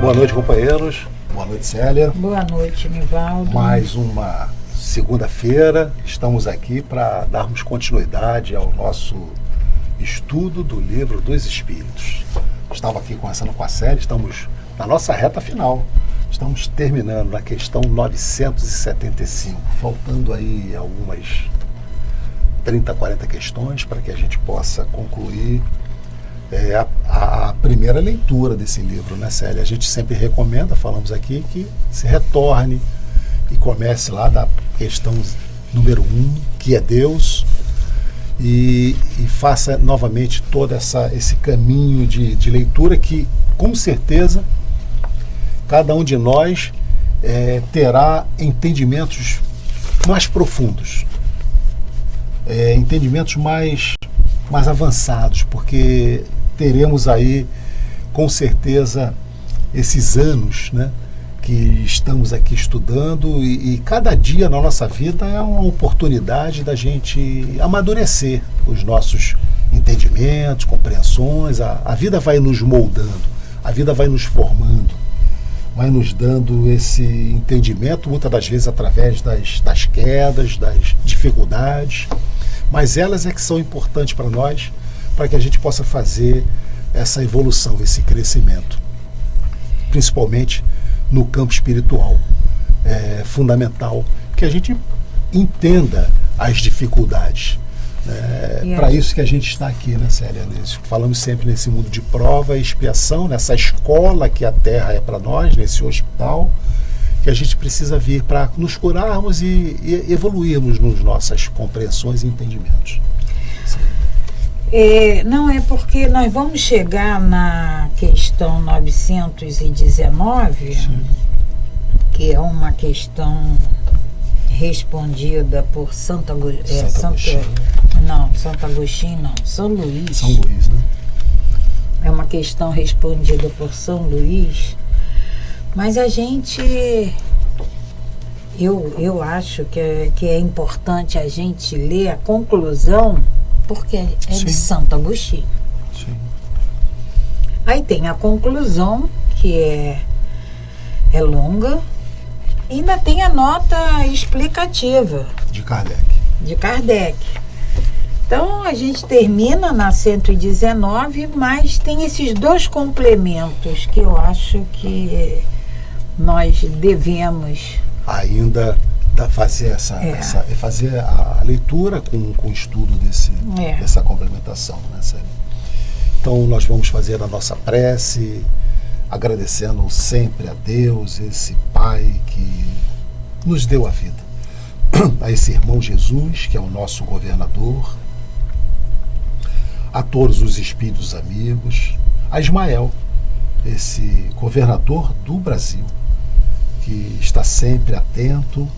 Boa noite, companheiros. Boa noite, Célia. Boa noite, Nivaldo. Mais uma segunda-feira, estamos aqui para darmos continuidade ao nosso estudo do Livro dos Espíritos. Estava aqui conversando com a Célia, estamos na nossa reta final. Estamos terminando na questão 975, faltando aí algumas 30, 40 questões para que a gente possa concluir a primeira leitura desse livro, né, Célia? A gente sempre recomenda, falamos aqui, que se retorne e comece lá da questão número 1, que é Deus, e faça novamente todo esse caminho de leitura que, com certeza, cada um de nós terá entendimentos mais profundos, entendimentos mais avançados, porque teremos aí, com certeza, esses anos, né, que estamos aqui estudando e cada dia na nossa vida é uma oportunidade da gente amadurecer os nossos entendimentos, compreensões. A vida vai nos moldando, a vida vai nos formando, vai nos dando esse entendimento, muitas das vezes através das quedas, das dificuldades, mas elas é que são importantes para nós, para que a gente possa fazer essa evolução, esse crescimento, principalmente no campo espiritual. É fundamental que a gente entenda as dificuldades. Para isso que a gente está aqui, né, Célia? Falamos sempre nesse mundo de prova e expiação, nessa escola que a Terra é para nós, nesse hospital, que a gente precisa vir para nos curarmos e evoluirmos nas nossas compreensões e entendimentos. Não é porque nós vamos chegar na questão 919, sim, que é uma questão respondida por São Luís. São Luís, né? É uma questão respondida por São Luís, mas a gente, eu acho que é importante a gente ler a conclusão, porque é de Santo Agostinho. Sim. Aí tem a conclusão, que é longa, e ainda tem a nota explicativa de Kardec. Então a gente termina na 119, mas tem esses dois complementos que eu acho que nós devemos ainda fazer fazer a leitura com o estudo dessa complementação, né, Célia? Então nós vamos fazer a nossa prece, agradecendo sempre a Deus, esse Pai que nos deu a vida, a esse irmão Jesus, que é o nosso governador, a todos os espíritos amigos, a Ismael, esse governador do Brasil, que está sempre atento.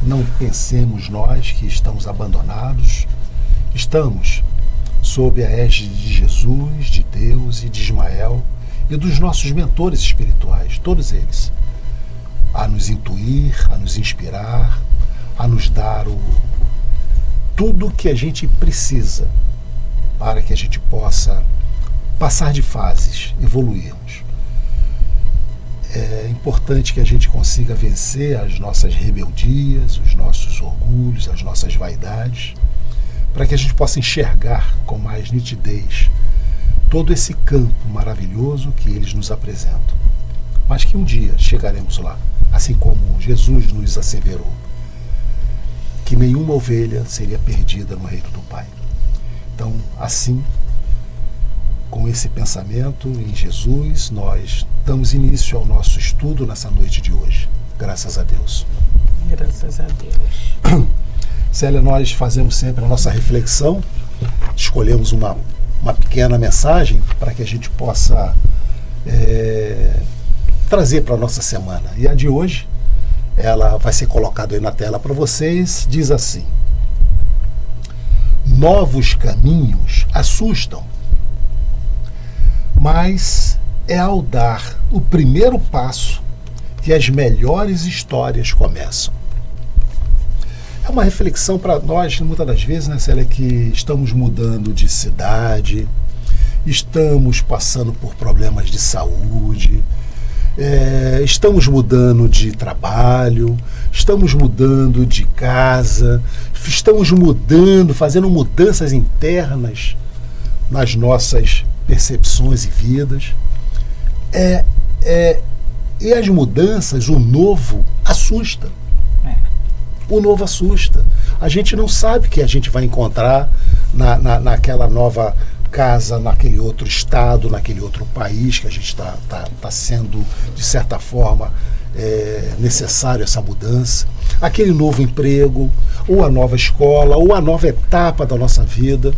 Não pensemos nós que estamos abandonados, estamos sob a égide de Jesus, de Deus e de Ismael e dos nossos mentores espirituais, todos eles, a nos intuir, a nos inspirar, a nos dar tudo o que a gente precisa para que a gente possa passar de fases, evoluirmos. É importante que a gente consiga vencer as nossas rebeldias, os nossos orgulhos, as nossas vaidades, para que a gente possa enxergar com mais nitidez todo esse campo maravilhoso que eles nos apresentam. Mas que um dia chegaremos lá, assim como Jesus nos asseverou, que nenhuma ovelha seria perdida no reino do Pai. Então, assim, com esse pensamento em Jesus, nós damos início ao nosso estudo nessa noite de hoje. Graças a Deus. Graças a Deus. Célia, nós fazemos sempre a nossa reflexão, escolhemos uma pequena mensagem para que a gente possa trazer para a nossa semana. E a de hoje, ela vai ser colocada aí na tela para vocês, diz assim: novos caminhos assustam, mas é ao dar o primeiro passo que as melhores histórias começam. É uma reflexão para nós, muitas das vezes, né, Célia, que estamos mudando de cidade, estamos passando por problemas de saúde, estamos mudando de trabalho, estamos mudando de casa, estamos mudando, fazendo mudanças internas nas nossas percepções e vidas. E as mudanças, o novo, assusta. O novo assusta. A gente não sabe o que a gente vai encontrar naquela nova casa, naquele outro estado, naquele outro país que a gente está sendo, de certa forma, necessário essa mudança. Aquele novo emprego, ou a nova escola, ou a nova etapa da nossa vida.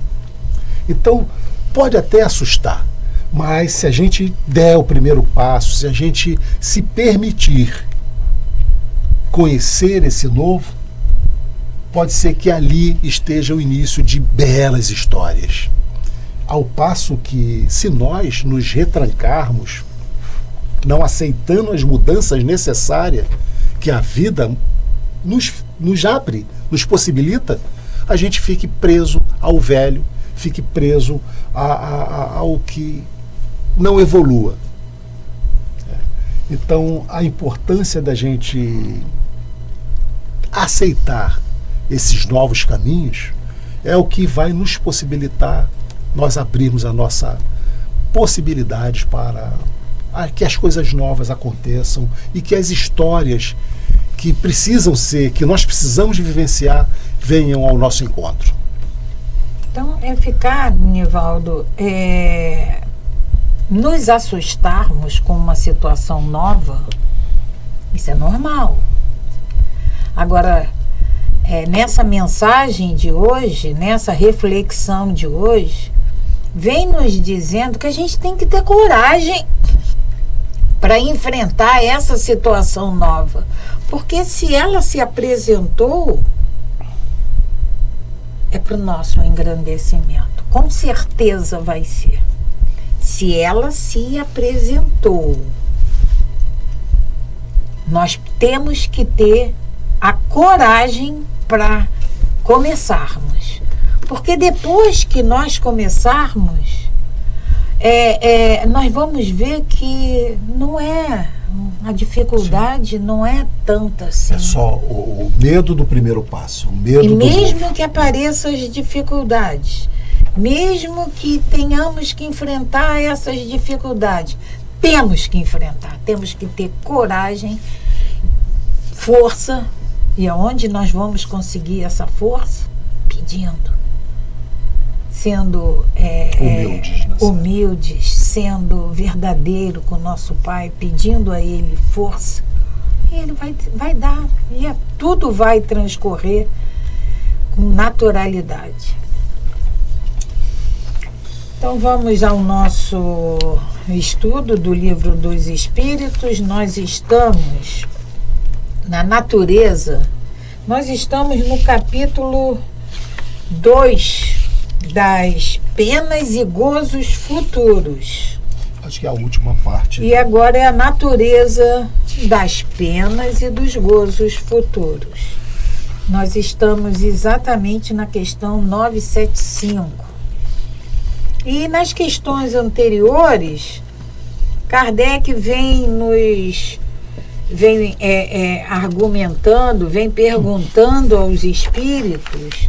Então, pode até assustar, mas se a gente der o primeiro passo, se a gente se permitir conhecer esse novo, pode ser que ali esteja o início de belas histórias. Ao passo que, se nós nos retrancarmos, não aceitando as mudanças necessárias que a vida nos abre, nos possibilita, a gente fique preso ao velho, fique preso ao que não evolua. Então, a importância da gente aceitar esses novos caminhos é o que vai nos possibilitar nós abrirmos a nossa possibilidade para que as coisas novas aconteçam e que as histórias que nós precisamos de vivenciar, venham ao nosso encontro. Então, ficar, Nivaldo, nos assustarmos com uma situação nova, isso é normal. Agora, nessa mensagem de hoje, nessa reflexão de hoje, vem nos dizendo que a gente tem que ter coragem para enfrentar essa situação nova. Porque se ela se apresentou, é para o nosso engrandecimento. Com certeza vai ser. Se ela se apresentou, nós temos que ter a coragem para começarmos. Porque depois que nós começarmos, nós vamos ver que não é, a dificuldade não é tanta assim. É só o medo do primeiro passo. O medo e mesmo novo. Que apareçam as dificuldades, mesmo que tenhamos que enfrentar essas dificuldades, temos que enfrentar, temos que ter coragem, força. E aonde nós vamos conseguir essa força? Pedindo. Sendo humildes, sendo verdadeiro com o nosso Pai, pedindo a Ele força. E Ele vai dar. E tudo vai transcorrer com naturalidade. Então vamos ao nosso estudo do Livro dos Espíritos. Nós estamos na natureza, nós estamos no capítulo 2 das penas e gozos futuros. Acho que é a última parte. E agora é a natureza das penas e dos gozos futuros. Nós estamos exatamente na questão 975. E nas questões anteriores, Kardec vem argumentando, vem perguntando aos espíritos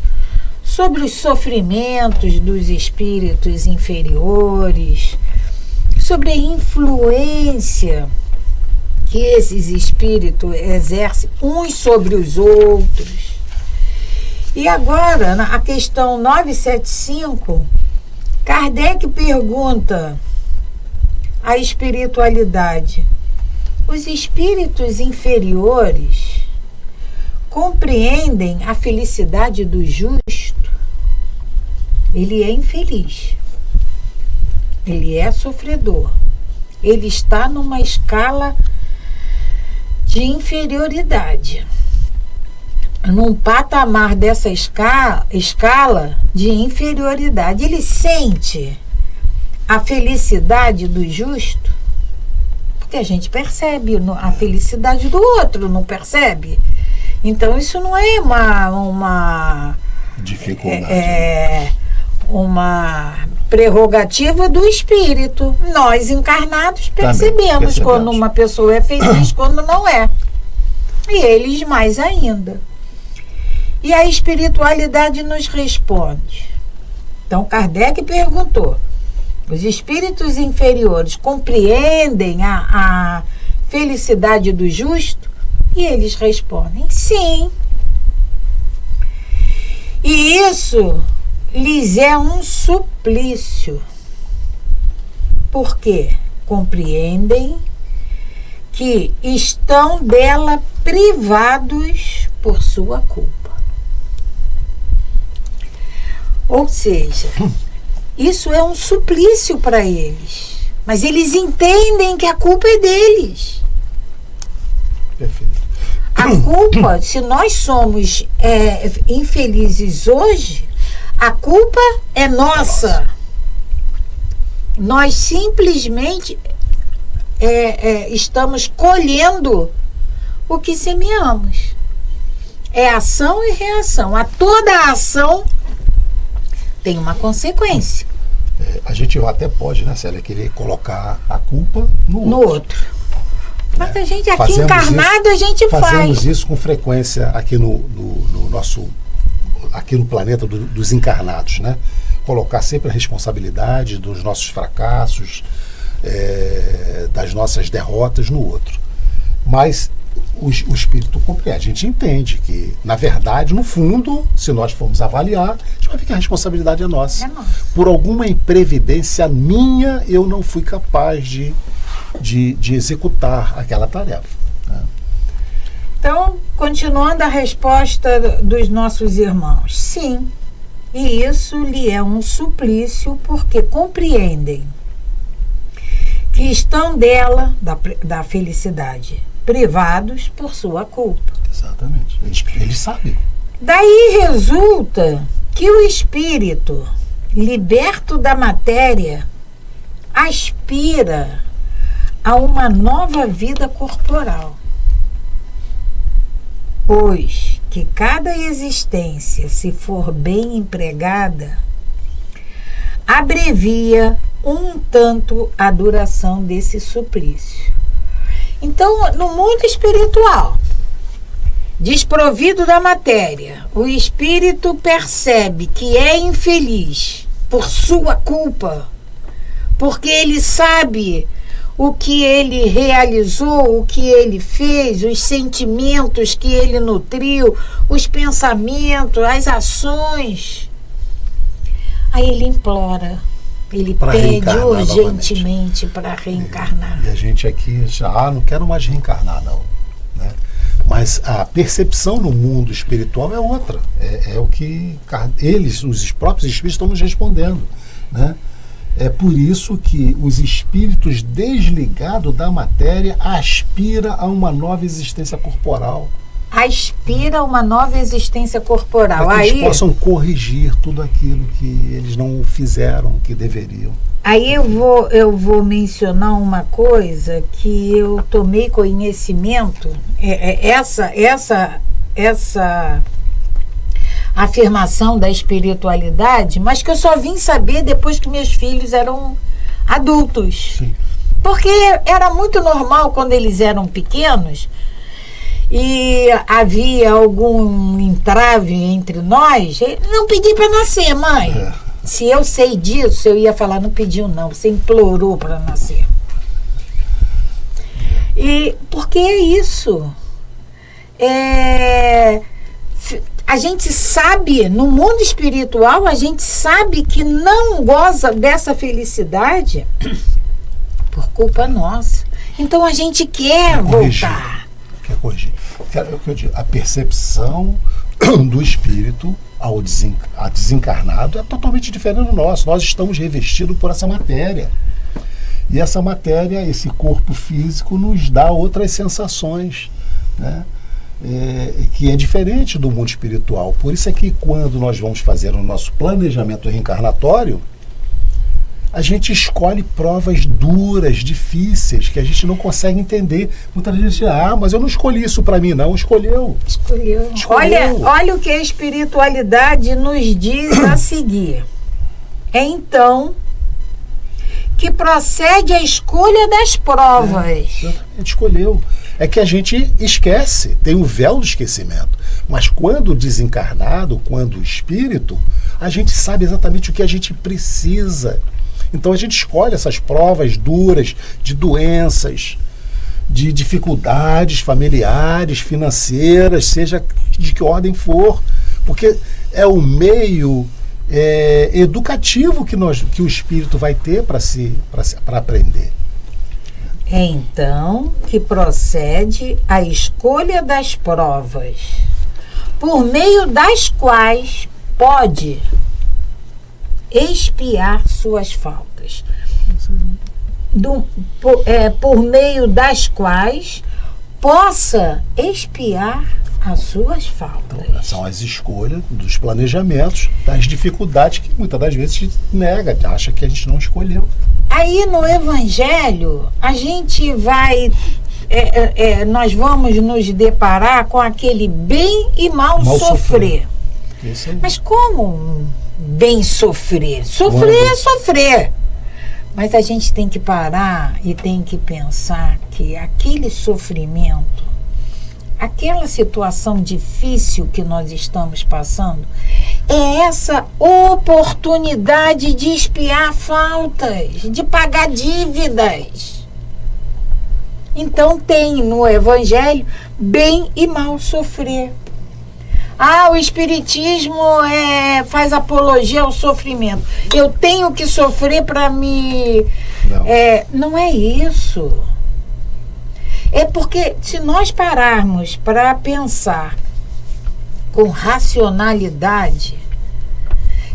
sobre os sofrimentos dos espíritos inferiores, sobre a influência que esses espíritos exercem uns sobre os outros. E agora, a questão 975, Kardec pergunta à espiritualidade: os espíritos inferiores compreendem a felicidade do justo? Ele é infeliz. Ele é sofredor. Ele está numa escala de inferioridade. Num patamar dessa escala de inferioridade. Ele sente a felicidade do justo? Porque a gente percebe a felicidade do outro, não percebe? Então isso não é uma dificuldade. Uma prerrogativa do espírito. Nós, encarnados, percebemos quando uma pessoa é feliz, quando não é. E eles mais ainda. E a espiritualidade nos responde. Então, Kardec perguntou: os espíritos inferiores compreendem a felicidade do justo? E eles respondem: sim. E isso lhes é um suplício, porque compreendem que estão dela privados por sua culpa. Ou seja, isso é um suplício para eles, mas eles entendem que a culpa é deles. Perfeito. A culpa, se nós somos infelizes hoje, a culpa é nossa. Nós simplesmente estamos colhendo o que semeamos. É ação e reação. A toda ação tem uma consequência. A gente até pode, né, Célia, querer colocar a culpa no outro. Mas a gente aqui encarnado, a gente faz. Fazemos isso com frequência aqui no nosso, aqui no planeta dos encarnados, né? Colocar sempre a responsabilidade dos nossos fracassos, das nossas derrotas no outro. Mas o espírito compreende, a gente entende que, na verdade, no fundo, se nós formos avaliar, a gente vai ver que a responsabilidade é nossa. Por alguma imprevidência minha, eu não fui capaz de executar aquela tarefa, né? Então, continuando a resposta dos nossos irmãos: sim, e isso lhe é um suplício, porque compreendem que estão dela, da felicidade, privados por sua culpa. Exatamente, eles sabem. Daí resulta que o espírito, liberto da matéria, aspira a uma nova vida corporal, pois que cada existência, se for bem empregada, abrevia um tanto a duração desse suplício. Então, no mundo espiritual, desprovido da matéria, o espírito percebe que é infeliz por sua culpa, porque ele sabe o que ele realizou, o que ele fez, os sentimentos que ele nutriu, os pensamentos, as ações. Aí ele implora, ele pede urgentemente para reencarnar. E a gente aqui já, não quero mais reencarnar, não, né? Mas a percepção no mundo espiritual é outra. É o que eles, os próprios espíritos, estão nos respondendo, né? É por isso que os espíritos desligados da matéria aspiram a uma nova existência corporal. Aspira a uma nova existência corporal. Para que eles possam corrigir tudo aquilo que eles não fizeram, que deveriam. Aí eu vou mencionar uma coisa que eu tomei conhecimento. Essa afirmação da espiritualidade, mas que eu só vim saber depois que meus filhos eram adultos. Sim. Porque era muito normal quando eles eram pequenos e havia algum entrave entre nós. Não pedi para nascer, mãe. Se eu sei disso, eu ia falar: não pediu não, você implorou para nascer. E porque é isso. A gente sabe, no mundo espiritual, a gente sabe que não goza dessa felicidade por culpa nossa. Então a gente quer voltar. Quer corrigir. A percepção do espírito a desencarnado é totalmente diferente do nosso. Nós estamos revestidos por essa matéria. E essa matéria, esse corpo físico, nos dá outras sensações, né? Que é diferente do mundo espiritual. Por isso é que quando nós vamos fazer o nosso planejamento reencarnatório, a gente escolhe provas duras, difíceis, que a gente não consegue entender. Muita gente diz: mas eu não escolhi isso para mim, não. Escolheu. Olha o que a espiritualidade nos diz a seguir. Então que procede a escolha das provas. Exatamente, escolheu. É que a gente esquece, tem um véu do esquecimento. Mas quando desencarnado, quando espírito, a gente sabe exatamente o que a gente precisa. Então a gente escolhe essas provas duras de doenças, de dificuldades familiares, financeiras, seja de que ordem for, porque é o meio educativo que o espírito vai ter para aprender. É então que procede a escolha das provas, por meio das quais pode expiar suas faltas. Por meio das quais possa expiar as suas faltas. Então, são as escolhas dos planejamentos, das dificuldades que muitas das vezes a gente nega, acha que a gente não escolheu. Aí no Evangelho a gente vai, nós vamos nos deparar com aquele bem e mal sofrer. Mas como bem sofrer? Sofrer é sofrer. Mas a gente tem que parar e tem que pensar que aquele sofrimento, aquela situação difícil que nós estamos passando, é essa oportunidade de expiar faltas, de pagar dívidas. Então tem no Evangelho bem e mal sofrer. O Espiritismo faz apologia ao sofrimento. Eu tenho que sofrer para me... Não é isso. É porque se nós pararmos para pensar com racionalidade,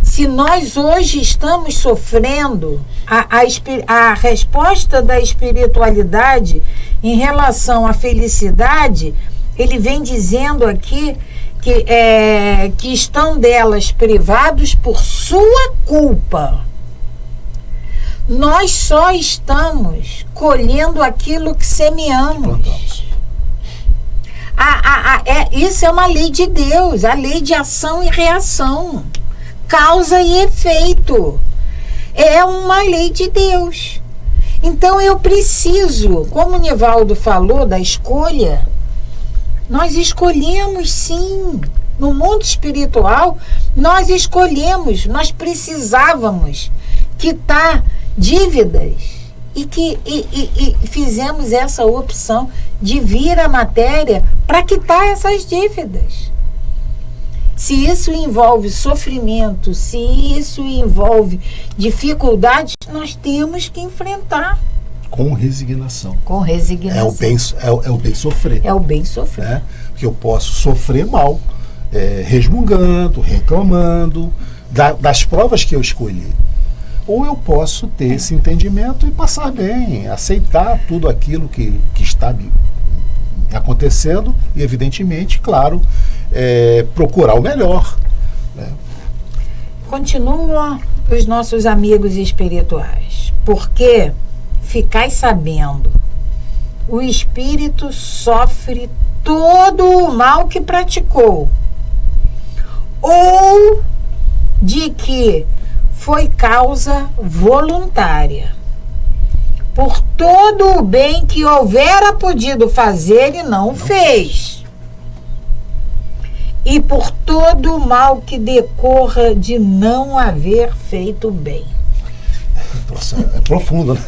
se nós hoje estamos sofrendo, a resposta da espiritualidade em relação à felicidade, ele vem dizendo aqui que estão delas privados por sua culpa. Nós só estamos colhendo aquilo que semeamos. Isso é uma lei de Deus, a lei de ação e reação, causa e efeito. É uma lei de Deus. Então eu preciso, como o Nivaldo falou da escolha, nós escolhemos sim. No mundo espiritual, nós escolhemos, nós precisávamos quitar dívidas e fizemos essa opção de vir à matéria para quitar essas dívidas. Se isso envolve sofrimento, se isso envolve dificuldades, nós temos que enfrentar. Com resignação. Com resignação. É o bem sofrer. É o bem sofrer. Né? Porque eu posso sofrer mal, resmungando, reclamando das provas que eu escolhi. Ou eu posso ter esse entendimento e passar bem, aceitar tudo aquilo que está acontecendo e, evidentemente, claro, procurar o melhor. Né? Continuam os nossos amigos espirituais, porque ficai sabendo, o espírito sofre todo o mal que praticou, ou de que foi causa voluntária, por todo o bem que houvera podido fazer e não fez, e por todo o mal que decorra de não haver feito bem. Nossa, é profundo, né?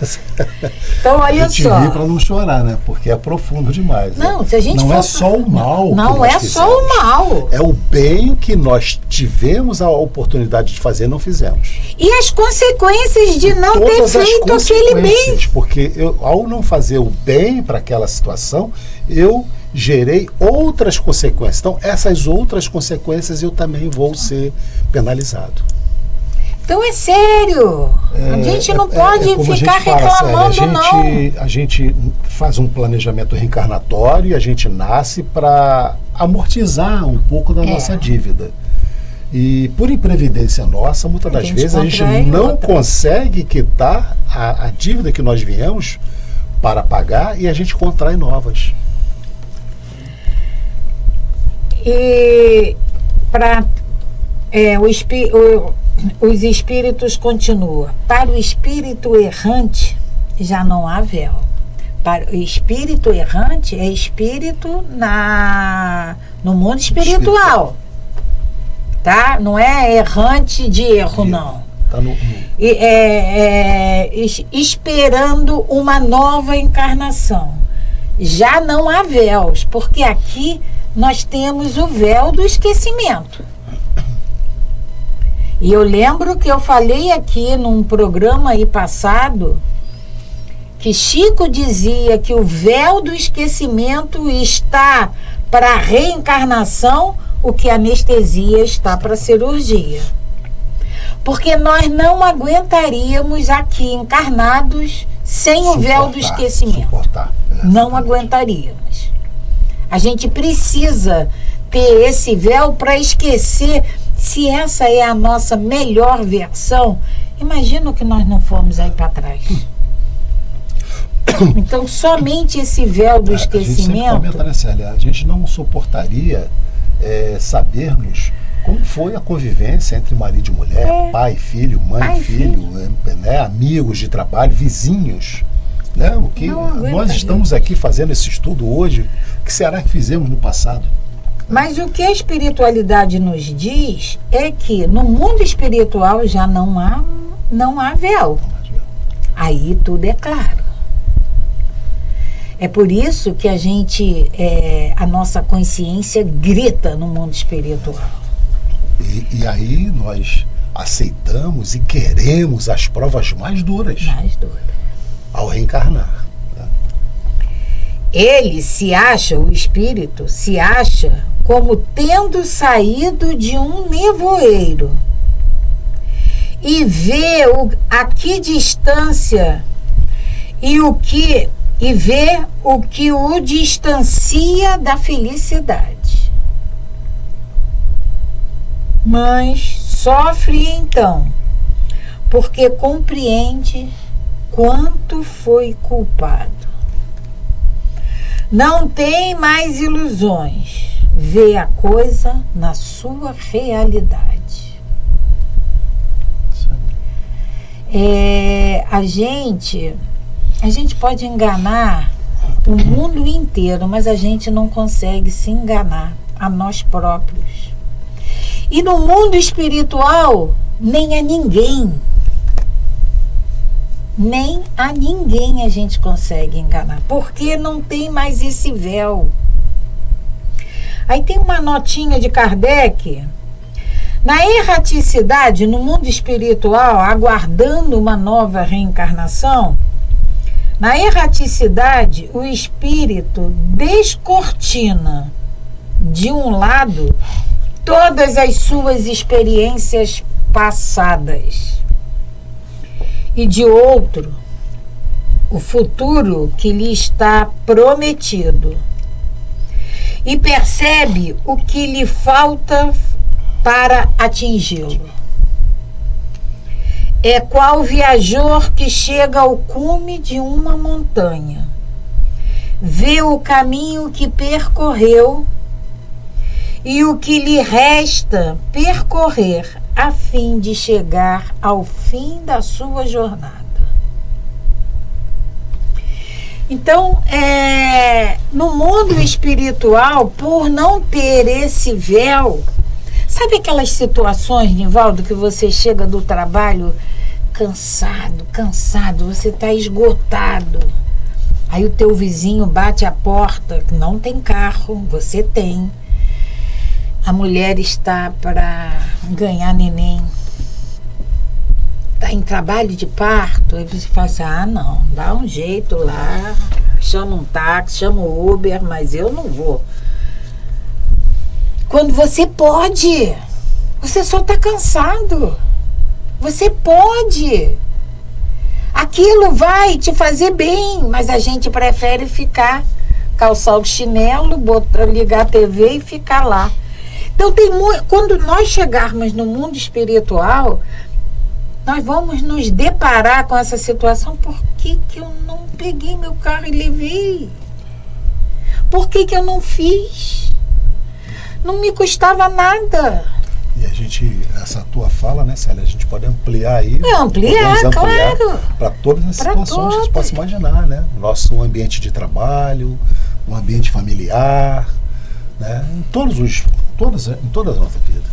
Então, olha só. A gente ri para não chorar, né? Porque é profundo demais. Não, se a gente não é só o mal. Não é só o mal. É o bem que nós tivemos a oportunidade de fazer e não fizemos. E as consequências de não ter feito aquele bem. Porque ao não fazer o bem para aquela situação, eu gerei outras consequências. Então, essas outras consequências eu também vou ser penalizado. Então é sério. A gente não pode ficar reclamando, não. A gente faz um planejamento reencarnatório e a gente nasce para amortizar um pouco da nossa dívida. E por imprevidência nossa, muitas das vezes a gente não consegue quitar a dívida que nós viemos para pagar e a gente contrai novas. os espíritos continuam. Para o espírito errante, já não há véu. Para o espírito errante, é espírito no mundo espiritual. Tá? Não é errante de erro, não. Tá esperando uma nova encarnação. Já não há véus, porque aqui nós temos o véu do esquecimento. E eu lembro que eu falei aqui num programa aí passado que Chico dizia que o véu do esquecimento está para a reencarnação, o que a anestesia está para a cirurgia. Porque nós não aguentaríamos aqui encarnados sem o véu do esquecimento. Não aguentaríamos. A gente precisa ter esse véu para esquecer. Se essa é a nossa melhor versão, imagina o que nós não fomos aí para trás. Então, somente esse véu do esquecimento... A gente não suportaria sabermos como foi a convivência entre marido e mulher, pai, filho, mãe, filho, né, amigos de trabalho, vizinhos. Né? O que nós estamos aqui fazendo esse estudo hoje, o que será que fizemos no passado? Mas o que a espiritualidade nos diz é que no mundo espiritual já não há véu. Aí tudo é claro. É por isso que a nossa consciência grita no mundo espiritual. E aí nós aceitamos e queremos as provas mais duras. Ao reencarnar. Né? Ele se acha, o espírito se acha como tendo saído de um nevoeiro e vê a que distância e vê o que o distancia da felicidade. Mas sofre então, porque compreende quanto foi culpado. Não tem mais ilusões, vê a coisa na sua realidade. A gente pode enganar o mundo inteiro, mas a gente não consegue se enganar a nós próprios. E no mundo espiritual, nem a ninguém. Nem a ninguém a gente consegue enganar, porque não tem mais esse véu. Aí tem uma notinha de Kardec. Na erraticidade, no mundo espiritual, aguardando uma nova reencarnação, na erraticidade, o espírito descortina, de um lado, todas as suas experiências passadas, e de outro, o futuro que lhe está prometido, e percebe o que lhe falta para atingi-lo. É qual viajor que chega ao cume de uma montanha, vê o caminho que percorreu e o que lhe resta percorrer a fim de chegar ao fim da sua jornada. Então, no mundo espiritual, por não ter esse véu, sabe aquelas situações, Nivaldo, que você chega do trabalho cansado, você está esgotado. Aí o teu vizinho bate a porta, não tem carro, você tem. A mulher está para ganhar neném, está em trabalho de parto, aí você fala assim, não, dá um jeito lá, chama um táxi, chama um Uber, mas eu não vou. Quando você pode, você só está cansado, você pode. Aquilo vai te fazer bem, mas a gente prefere calçar o chinelo, ligar a TV e ficar lá. Então, quando nós chegarmos no mundo espiritual, nós vamos nos deparar com essa situação. Por que eu não peguei meu carro e levei? Por que eu não fiz? Não me custava nada. essa tua fala, né, Célia, a gente pode ampliar aí. Ampliar, claro. Para todas as situações que a gente possa imaginar, né? Nosso ambiente de trabalho, um ambiente familiar, né? Em toda a nossa vida.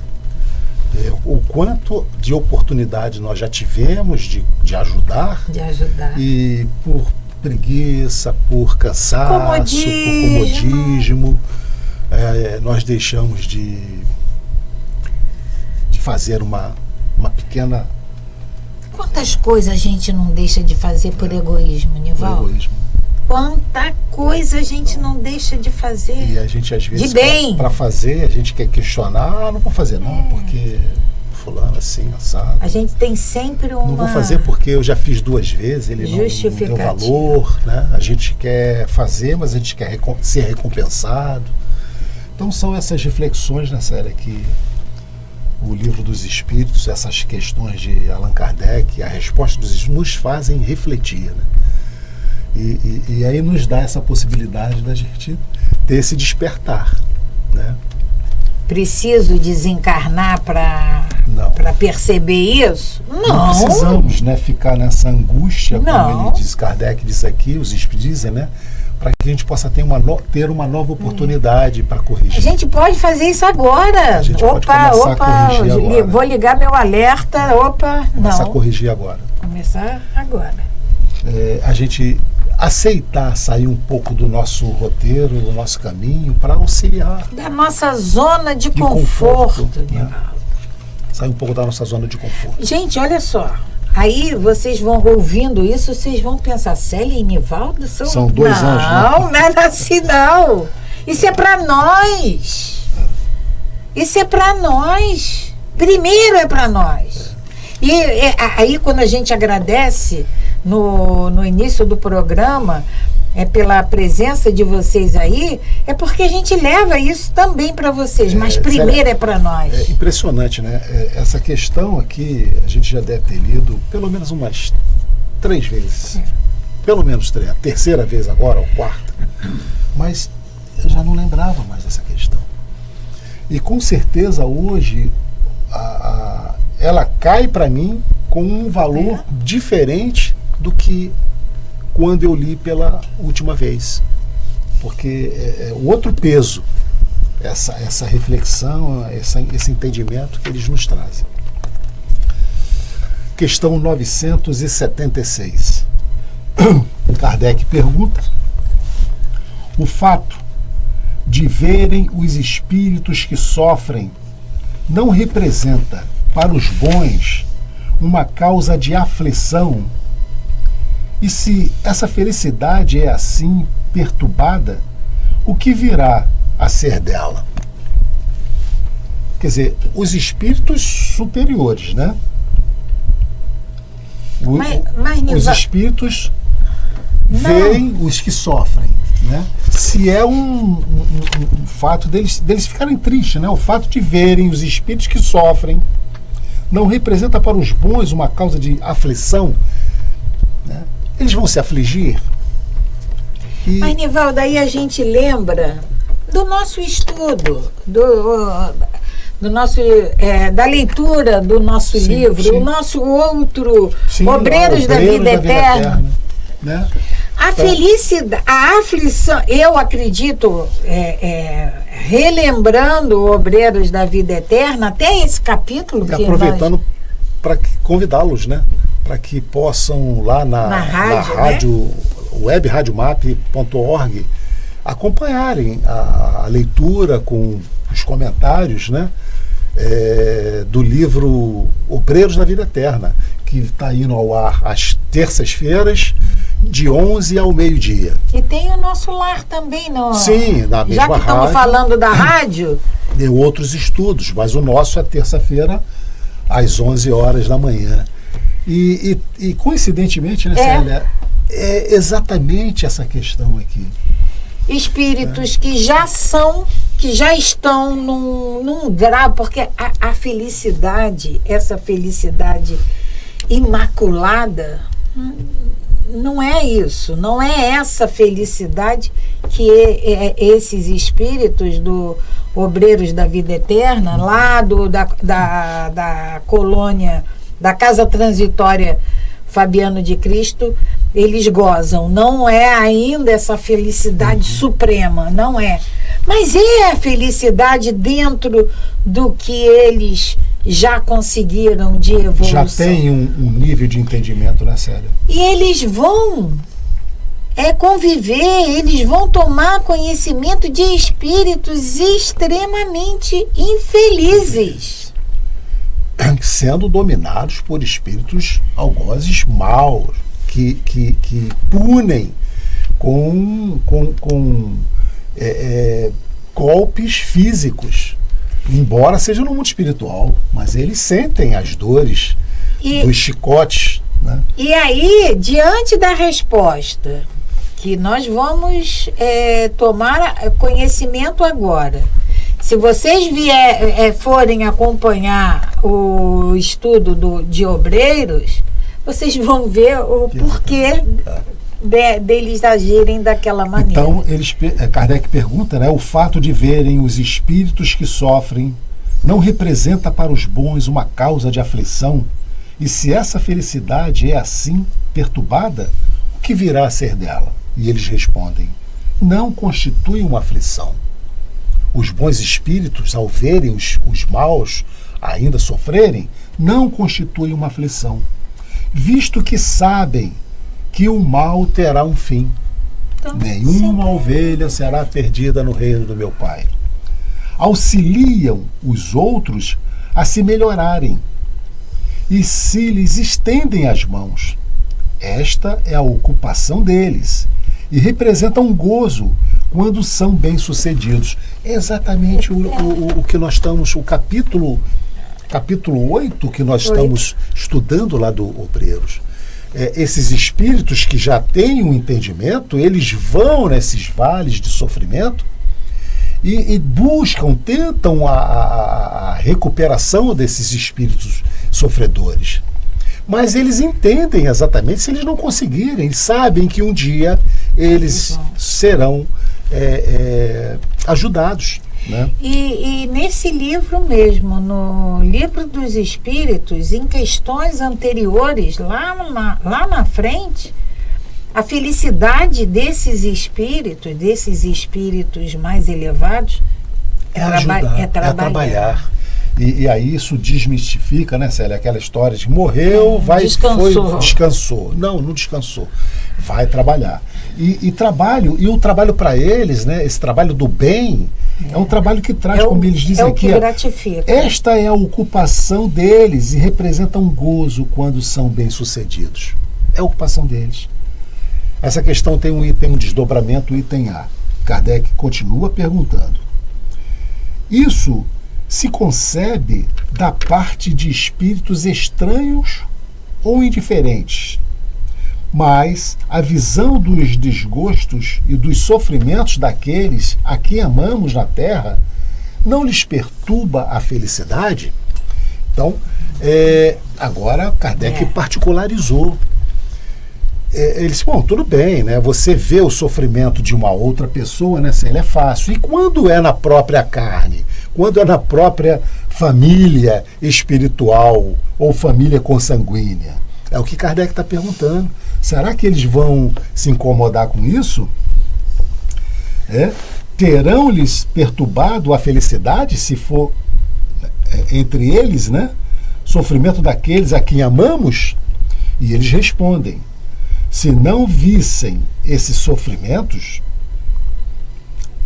O quanto de oportunidade nós já tivemos de ajudar. De ajudar. E por preguiça, por cansaço, por comodismo, nós deixamos de fazer uma pequena... Quantas coisas a gente não deixa de fazer por egoísmo, Nivaldo? Por egoísmo. Quanta coisa a gente não deixa de fazer. E a gente, às vezes, de para fazer, a gente quer questionar, não vou fazer não, porque fulano assim, assado. A gente tem sempre uma... Não vou fazer porque eu já fiz 2 vezes, ele não deu valor, né? A gente quer fazer, mas a gente quer ser recompensado. Então são essas reflexões, né, Célia, que o Livro dos Espíritos, essas questões de Allan Kardec, a resposta dos Espíritos nos fazem refletir, né? E aí nos dá essa possibilidade da gente ter esse despertar, né? Preciso desencarnar para perceber isso? Não precisamos, né, ficar nessa angústia, como ele diz, Kardec diz aqui, os Espíritos dizem, né? Para que a gente possa ter uma nova oportunidade para corrigir. A gente pode fazer isso agora. A gente pode começar a corrigir agora. Vou ligar meu alerta. Começar a corrigir agora. Começar agora. A gente aceitar sair um pouco do nosso roteiro, do nosso caminho, para auxiliar. Da nossa zona de conforto, né? Sair um pouco da nossa zona de conforto. Gente, olha só. Aí vocês vão ouvindo isso, vocês vão pensar, Célia e Nivaldo são 2 anjos, né? Não é assim não. Isso é para nós. Isso é para nós. Primeiro é para nós. E aí quando a gente agradece no início do programa, pela presença de vocês aí, é porque a gente leva isso também para vocês, mas primeiro é para nós. É impressionante, né? Essa questão aqui, a gente já deve ter lido pelo menos umas 3 vezes. Pelo menos 3. A terceira vez agora, ou 4ª. Mas eu já não lembrava mais dessa questão. E com certeza hoje ela cai para mim com um valor diferente do que quando eu li pela última vez, porque é outro peso, essa reflexão, esse entendimento que eles nos trazem. Questão 976. Kardec pergunta: o fato de verem os espíritos que sofrem não representa para os bons uma causa de aflição? E se essa felicidade é assim perturbada, o que virá a ser dela? Quer dizer, os espíritos superiores, né? Os espíritos veem os que sofrem, né? Se é um fato deles ficarem tristes, né? O fato de verem os espíritos que sofrem não representa para os bons uma causa de aflição, né? Eles vão se afligir. Mas, Nivaldo, aí a gente lembra do nosso estudo, da leitura do nosso livro, o nosso outro, Obreiros da Vida Eterna. Né? A felicidade, a aflição, eu acredito, relembrando Obreiros da Vida Eterna, até esse capítulo. E aproveitando para convidá-los, né? Para que possam lá na rádio, webradiomap.org, acompanharem a leitura com os comentários, né, do livro Obreiros da Vida Eterna, que está indo ao ar às terças-feiras, de 11 ao meio-dia. E tem o nosso lar também, não? Sim, na mesma rádio. Já que estamos falando da rádio. Tem outros estudos, mas o nosso é terça-feira, às 11 horas da manhã. E coincidentemente, né, Célia, é exatamente essa questão aqui. Espíritos que já estão num grau, porque a felicidade, essa felicidade imaculada, não é isso, não é essa felicidade que esses espíritos obreiros da vida eterna, lá da colônia, da casa transitória Fabiano de Cristo, eles gozam. Não é ainda essa felicidade suprema, não é. Mas é a felicidade dentro do que eles já conseguiram de evolução. Já tem um nível de entendimento, né, Célia? E eles vão conviver, eles vão tomar conhecimento de espíritos extremamente infelizes. Sendo dominados por espíritos algozes maus, que punem com golpes físicos, embora seja no mundo espiritual, mas eles sentem as dores dos chicotes, né? E aí, diante da resposta que nós vamos tomar conhecimento agora, se vocês forem acompanhar o estudo de obreiros, vocês vão ver o porquê deles agirem daquela maneira. Então, Kardec pergunta, né, o fato de verem os espíritos que sofrem não representa para os bons uma causa de aflição? E se essa felicidade é assim perturbada, o que virá a ser dela? E eles respondem, não constitui uma aflição. Os bons espíritos, ao verem os maus ainda sofrerem, não constituem uma aflição, visto que sabem que o mal terá um fim. Então, nenhuma ovelha será perdida no reino do meu Pai. Auxiliam os outros a se melhorarem, e se lhes estendem as mãos. Esta é a ocupação deles, e representa um gozo quando são bem-sucedidos. É exatamente o que nós estamos, o capítulo 8 que nós estamos estudando lá do Obreiros. Esses espíritos que já têm um entendimento, eles vão nesses vales de sofrimento e buscam, tentam a recuperação desses espíritos sofredores. Mas eles entendem exatamente, se eles não conseguirem, eles sabem que um dia eles serão ajudados. Né? E nesse livro mesmo, no Livro dos Espíritos, em questões anteriores, lá na frente, a felicidade desses espíritos mais elevados, é trabalhar. E aí isso desmistifica, né, Célia? Aquela história de morreu, descansou. Não descansou. Vai trabalhar. E o trabalho para eles, né, esse trabalho do bem, é um trabalho que traz, como eles dizem aqui, gratifica. Esta é a ocupação deles e representa um gozo quando são bem-sucedidos. É a ocupação deles. Essa questão tem um desdobramento, o item A. Kardec continua perguntando. Isso se concebe da parte de espíritos estranhos ou indiferentes, mas a visão dos desgostos e dos sofrimentos daqueles a quem amamos na Terra não lhes perturba a felicidade? Então, agora Kardec particularizou. Ele disse, bom, tudo bem, né? Você vê o sofrimento de uma outra pessoa, né? Ele é fácil. E quando é na própria carne? Quando é na própria família espiritual ou família consanguínea? É o que Kardec está perguntando. Será que eles vão se incomodar com isso? Terão-lhes perturbado a felicidade, se for entre eles, né? Sofrimento daqueles a quem amamos? E eles respondem, se não vissem esses sofrimentos,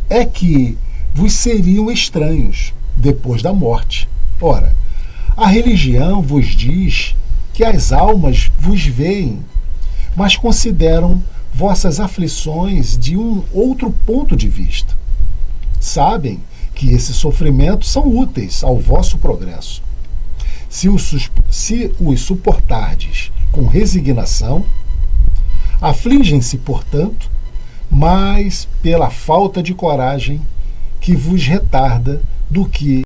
é que vos seriam estranhos depois da morte. Ora, a religião vos diz que as almas vos veem, mas consideram vossas aflições de um outro ponto de vista. Sabem que esses sofrimentos são úteis ao vosso progresso. Se os suportardes com resignação, afligem-se, portanto, mais pela falta de coragem que vos retarda do que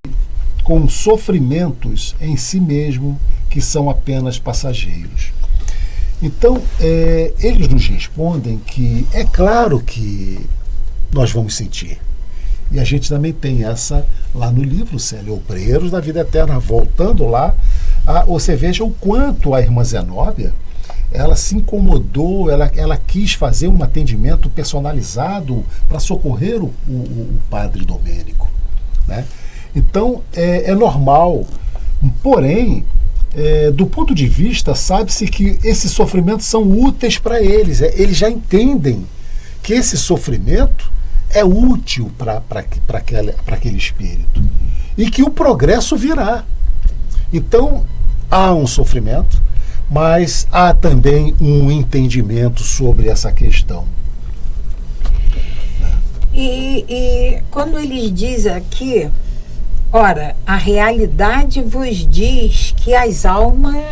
com sofrimentos em si mesmo que são apenas passageiros. Então, eles nos respondem que é claro que nós vamos sentir. E a gente também tem essa lá no livro, Célia, Obreiros da Vida Eterna, voltando lá, você veja o quanto a irmã Zenóbia, ela se incomodou, ela quis fazer um atendimento personalizado para socorrer o padre Domênico, né? Então, é normal, porém, do ponto de vista, sabe-se que esses sofrimentos são úteis para eles, eles já entendem que esse sofrimento é útil para aquele espírito e que o progresso virá. Então, há um sofrimento, mas há também um entendimento sobre essa questão. E quando eles dizem aqui, ora, a realidade vos diz que as almas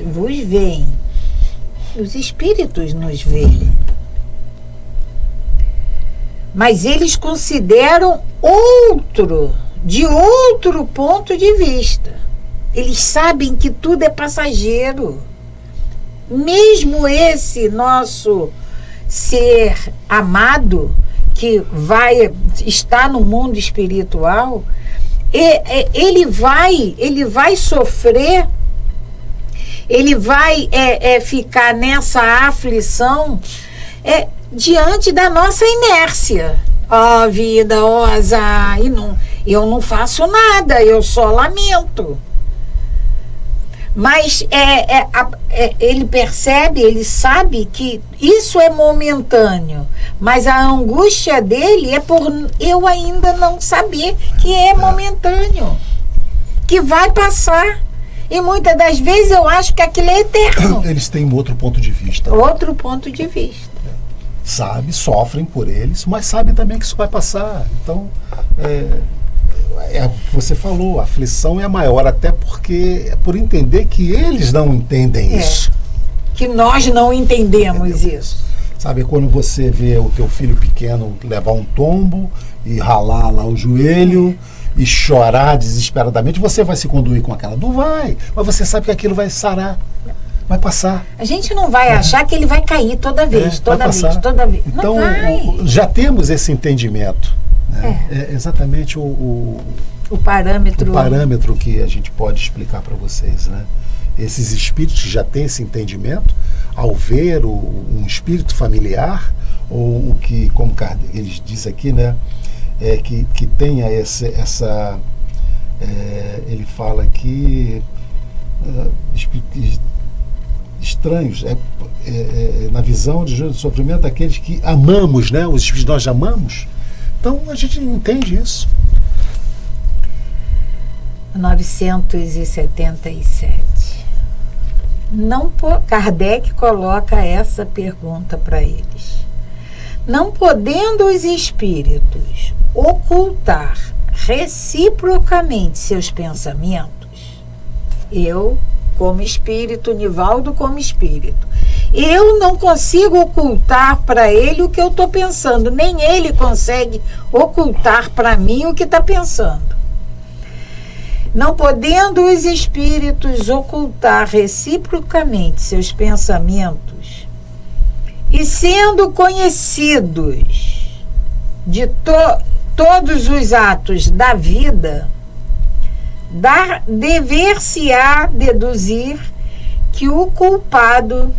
vos veem, os espíritos nos veem. Mas eles consideram de outro ponto de vista. Eles sabem que tudo é passageiro. Mesmo esse nosso ser amado, que está no mundo espiritual, ele vai sofrer, ele vai ficar nessa aflição diante da nossa inércia. Ó vida, ó azar, eu não faço nada, eu só lamento. Mas ele percebe, ele sabe que isso é momentâneo, mas a angústia dele é por eu ainda não saber que é momentâneo, que vai passar. E muitas das vezes eu acho que aquilo é eterno. Eles têm outro ponto de vista. Outro ponto de vista. Sabe, sofrem por eles, mas sabem também que isso vai passar. Então, você falou, a aflição é maior, até porque é por entender que eles não entendem isso. Que nós não entendemos isso. Sabe, quando você vê o teu filho pequeno levar um tombo e ralar lá o joelho e chorar desesperadamente, você vai se conduir com aquela? Não vai, mas você sabe que aquilo vai sarar. Vai passar. A gente não vai achar que ele vai cair toda vez, toda vez. Então, já temos esse entendimento. Né? É exatamente o parâmetro que a gente pode explicar para vocês. Né? Esses espíritos que já têm esse entendimento, ao ver um espírito familiar, ou o que, como eles dizem aqui, né? Que tenha essa ele fala aqui, estranhos, na visão de sofrimento daqueles que amamos, né? Os espíritos nós amamos. Então a gente entende isso. 977. Kardec coloca essa pergunta para eles. Não podendo os espíritos ocultar reciprocamente seus pensamentos, eu, como espírito, Nivaldo como espírito, eu não consigo ocultar para ele o que eu estou pensando, nem ele consegue ocultar para mim o que está pensando. Não podendo os espíritos ocultar reciprocamente seus pensamentos e sendo conhecidos de todos os atos da vida, dever-se-á deduzir que o culpado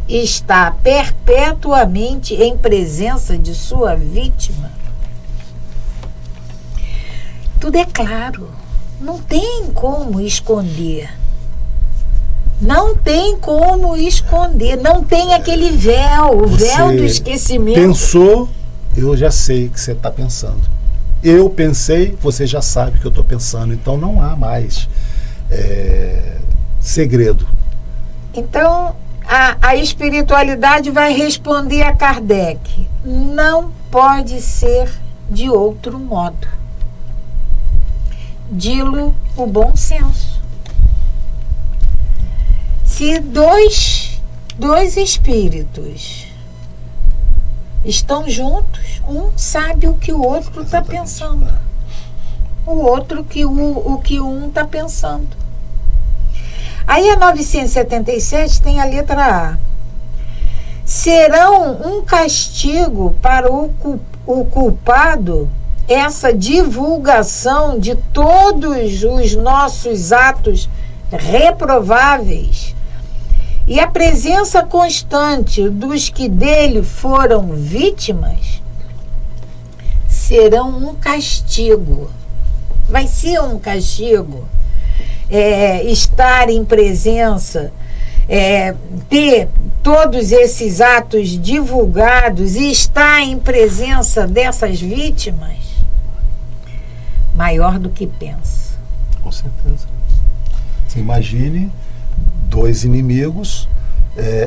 está perpetuamente em presença de sua vítima. Tudo é claro, não tem como esconder. Não tem como esconder, não tem aquele véu, o véu do esquecimento. Pensou, eu já sei o que você está pensando. Eu pensei, você já sabe o que eu estou pensando. Então não há mais segredo. Então a espiritualidade vai responder a Kardec: não pode ser de outro modo. Dilo o bom senso. Se dois espíritos estão juntos, um sabe o que o outro está pensando, o outro o que um está pensando. Aí a 977 tem a letra A. Serão um castigo para o o culpado essa divulgação de todos os nossos atos reprováveis e a presença constante dos que dele foram vítimas serão um castigo. Vai ser um castigo estar em presença, ter todos esses atos divulgados e estar em presença dessas vítimas maior do que pensa. Com certeza. Você imagine dois inimigos,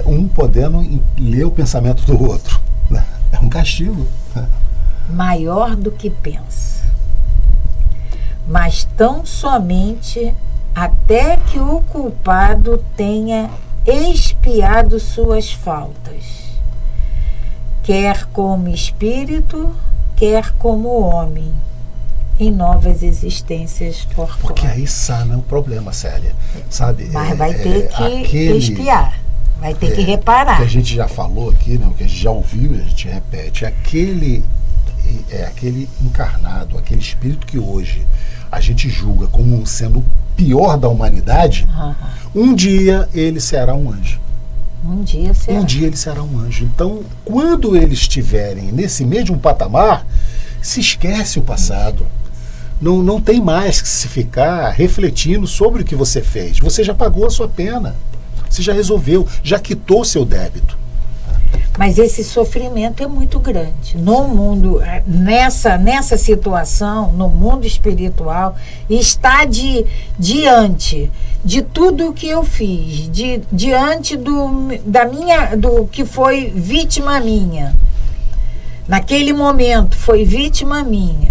um podendo ler o pensamento do outro. É um castigo. Maior do que pensa. Mas tão somente até que o culpado tenha expiado suas faltas, quer como espírito, quer como homem, em novas existências corporais. Porque aí sana o problema, Célia, sabe? Mas vai ter que expiar, vai ter que reparar. O que a gente já falou aqui, né, o que a gente já ouviu, a gente repete, aquele encarnado, aquele espírito que hoje a gente julga como sendo o pior da humanidade, um dia ele será um anjo. Um dia será. Um dia ele será um anjo. Então, quando eles estiverem nesse mesmo patamar, se esquece o passado. Não tem mais que se ficar refletindo sobre o que você fez. Você já pagou a sua pena. Você já resolveu, já quitou seu débito. Mas esse sofrimento é muito grande. No mundo, nessa situação, no mundo espiritual, está diante de tudo o que eu fiz, diante do que foi vítima minha. Naquele momento, foi vítima minha.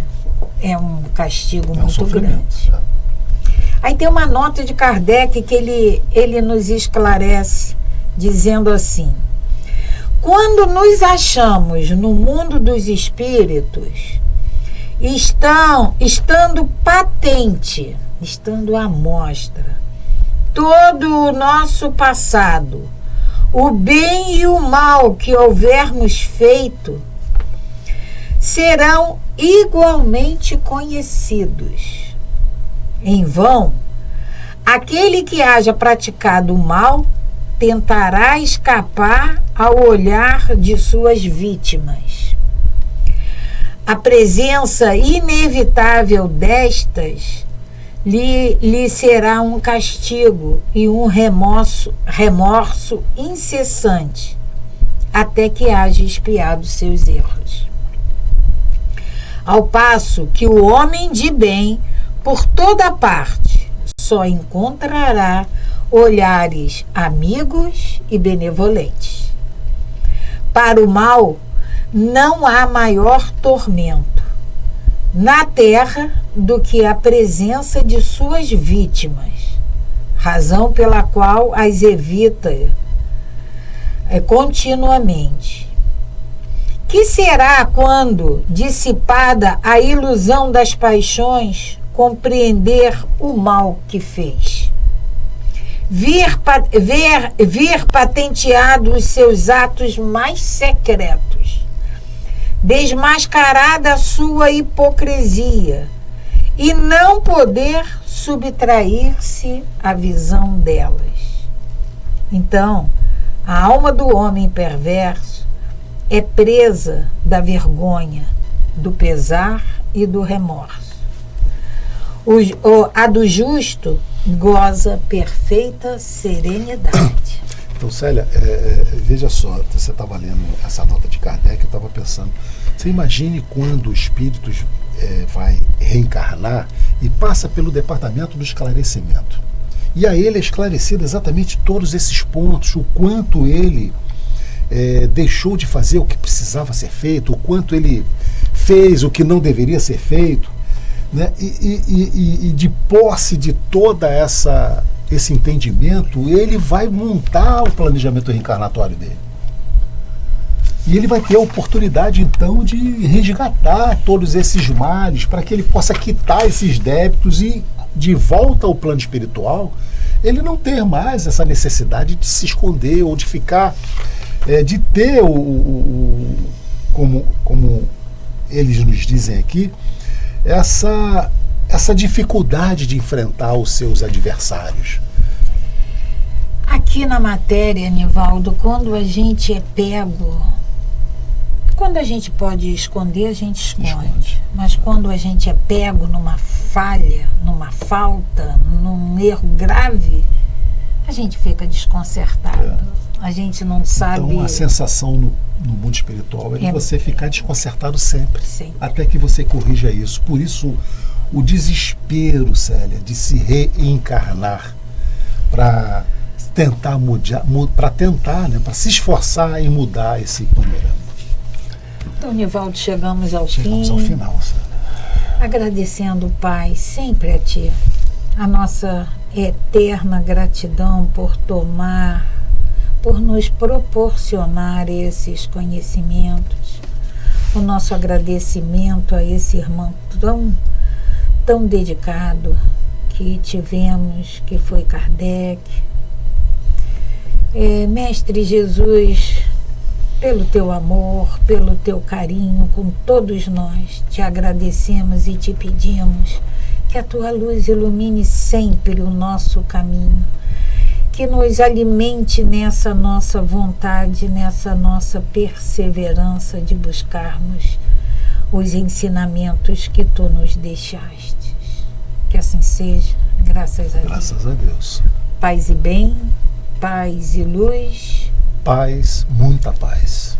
É um castigo muito grande. Aí tem uma nota de Kardec que ele nos esclarece, dizendo assim: quando nos achamos no mundo dos espíritos, estando patente, estando à mostra, todo o nosso passado, o bem e o mal que houvermos feito, serão igualmente conhecidos. Em vão, aquele que haja praticado o mal tentará escapar ao olhar de suas vítimas. A presença inevitável destas lhe será um castigo e um remorso incessante, até que haja expiado seus erros. Ao passo que o homem de bem, por toda parte, só encontrará olhares amigos e benevolentes. Para o mal, não há maior tormento na terra do que a presença de suas vítimas, razão pela qual as evita continuamente. Que será quando, dissipada a ilusão das paixões, compreender o mal que fez? Vir patenteado os seus atos mais secretos, desmascarada a sua hipocrisia, e não poder subtrair-se à visão delas. Então, a alma do homem perverso é presa da vergonha, do pesar e do remorso. A do justo goza perfeita serenidade. Então, Célia, veja só, você estava lendo essa nota de Kardec, eu estava pensando, você imagine quando o espírito vai reencarnar e passa pelo departamento do esclarecimento. E a ele é esclarecido exatamente todos esses pontos, o quanto ele deixou de fazer o que precisava ser feito, o quanto ele fez o que não deveria ser feito, né? E de posse de toda esse entendimento, ele vai montar o planejamento reencarnatório dele. E ele vai ter a oportunidade, então, de resgatar todos esses males para que ele possa quitar esses débitos e, de volta ao plano espiritual, ele não ter mais essa necessidade de se esconder ou de ficar, de ter como eles nos dizem aqui, essa dificuldade de enfrentar os seus adversários. Aqui na matéria, Nivaldo, quando a gente é pego, quando a gente pode esconder, a gente esconde. Mas quando a gente é pego numa falha, numa falta, num erro grave, a gente fica desconcertado. A gente não sabe... Então a sensação no mundo espiritual é você ficar desconcertado sempre. Até que você corrija isso. Por isso o desespero, Célia, de se reencarnar para tentar mudar, para se esforçar em mudar esse panorama. Então, Nivaldo, chegamos ao final, Célia. Agradecendo, Pai, sempre a Ti, a nossa eterna gratidão por nos proporcionar esses conhecimentos, o nosso agradecimento a esse irmão tão dedicado que tivemos, que foi Kardec. Mestre Jesus, pelo Teu amor, pelo Teu carinho com todos nós, Te agradecemos e Te pedimos que a Tua luz ilumine sempre o nosso caminho, que nos alimente nessa nossa vontade, nessa nossa perseverança de buscarmos os ensinamentos que Tu nos deixaste. Que assim seja, graças a Deus. Graças a Deus. Paz e bem, paz e luz. Paz, muita paz.